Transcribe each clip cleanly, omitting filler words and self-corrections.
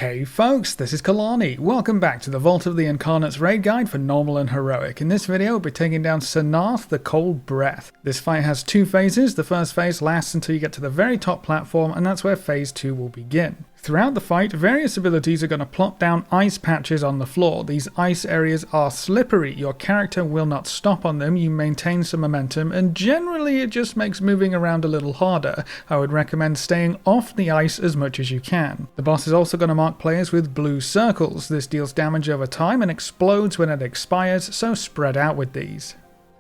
Hey folks, this is Kalani. Welcome back to the Vault of the Incarnates raid guide for normal and heroic. In this video, we'll be taking down Sennarth, the Cold Breath. This fight has two phases. The first phase lasts until you get to the very top platform, and that's where phase 2 will begin. Throughout the fight, various abilities are going to plop down ice patches on the floor. These ice areas are slippery. Your character will not stop on them, you maintain some momentum, and generally it just makes moving around a little harder. I would recommend staying off the ice as much as you can. The boss is also going to mark players with blue circles. This deals damage over time and explodes when it expires, so spread out with these.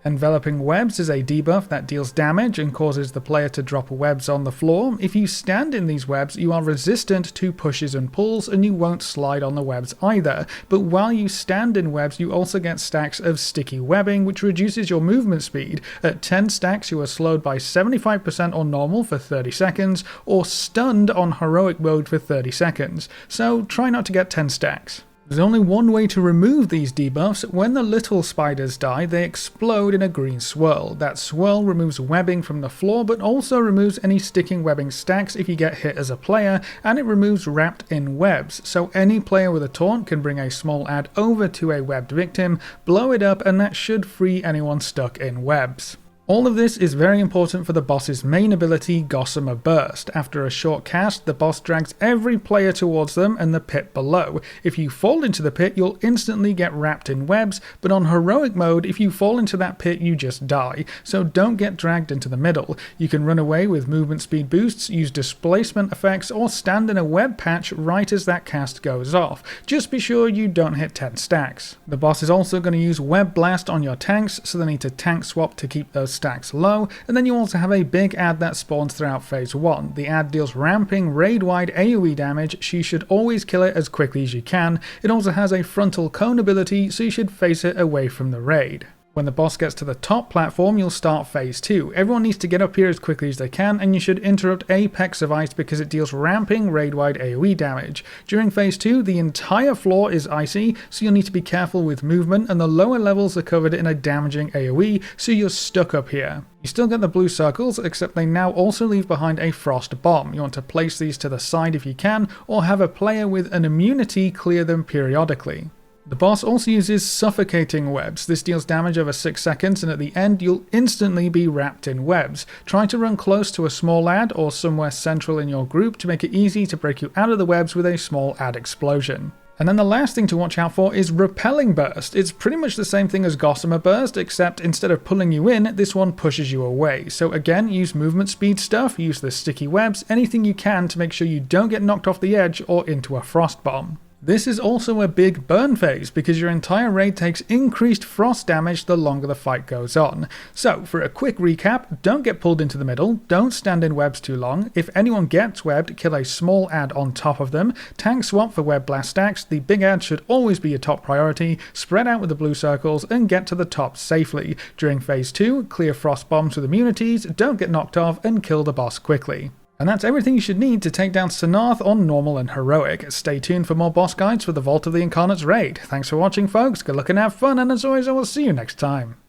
Enveloping webs is a debuff that deals damage and causes the player to drop webs on the floor. If you stand in these webs, you are resistant to pushes and pulls, and you won't slide on the webs either. But while you stand in webs, you also get stacks of sticky webbing, which reduces your movement speed. At 10 stacks, you are slowed by 75% on normal for 30 seconds, or stunned on heroic mode for 30 seconds. So try not to get 10 stacks. There's only one way to remove these debuffs. When the little spiders die, they explode in a green swirl. That swirl removes webbing from the floor, but also removes any sticking webbing stacks if you get hit as a player, and it removes wrapped in webs. So any player with a taunt can bring a small ad over to a webbed victim, blow it up, and that should free anyone stuck in webs. All of this is very important for the boss's main ability, Gossamer Burst. After a short cast, the boss drags every player towards them and the pit below. If you fall into the pit, you'll instantly get wrapped in webs, but on heroic mode, if you fall into that pit, you just die. So don't get dragged into the middle. You can run away with movement speed boosts, use displacement effects, or stand in a web patch right as that cast goes off. Just be sure you don't hit 10 stacks. The boss is also going to use Web Blast on your tanks, so they need to tank swap to keep those stacks low, and then you also have a big ad that spawns throughout phase 1. The ad deals ramping raid-wide AoE damage, so you should always kill it as quickly as you can. It also has a frontal cone ability, so you should face it away from the raid. When the boss gets to the top platform, you'll start phase 2. Everyone needs to get up here as quickly as they can, and you should interrupt Apex of Ice because it deals ramping raid-wide AoE damage. During phase 2, the entire floor is icy, so you'll need to be careful with movement, and the lower levels are covered in a damaging AoE, so you're stuck up here. You still get the blue circles, except they now also leave behind a frost bomb. You want to place these to the side if you can, or have a player with an immunity clear them periodically. The boss also uses suffocating webs. This deals damage over 6 seconds, and at the end you'll instantly be wrapped in webs. Try to run close to a small ad or somewhere central in your group to make it easy to break you out of the webs with a small ad explosion. And then the last thing to watch out for is Repelling Burst. It's pretty much the same thing as Gossamer Burst, except instead of pulling you in, this one pushes you away. So again, use movement speed stuff, use the sticky webs, anything you can to make sure you don't get knocked off the edge or into a frost bomb. This is also a big burn phase because your entire raid takes increased frost damage the longer the fight goes on. So for a quick recap, don't get pulled into the middle, don't stand in webs too long, if anyone gets webbed, kill a small ad on top of them, tank swap for web blast stacks, the big ad should always be your top priority, spread out with the blue circles and get to the top safely. During phase 2, clear frost bombs with immunities, don't get knocked off and kill the boss quickly. And that's everything you should need to take down Sennarth on normal and heroic. Stay tuned for more boss guides for the Vault of the Incarnates raid. Thanks for watching folks, good luck and have fun, and as always I will see you next time.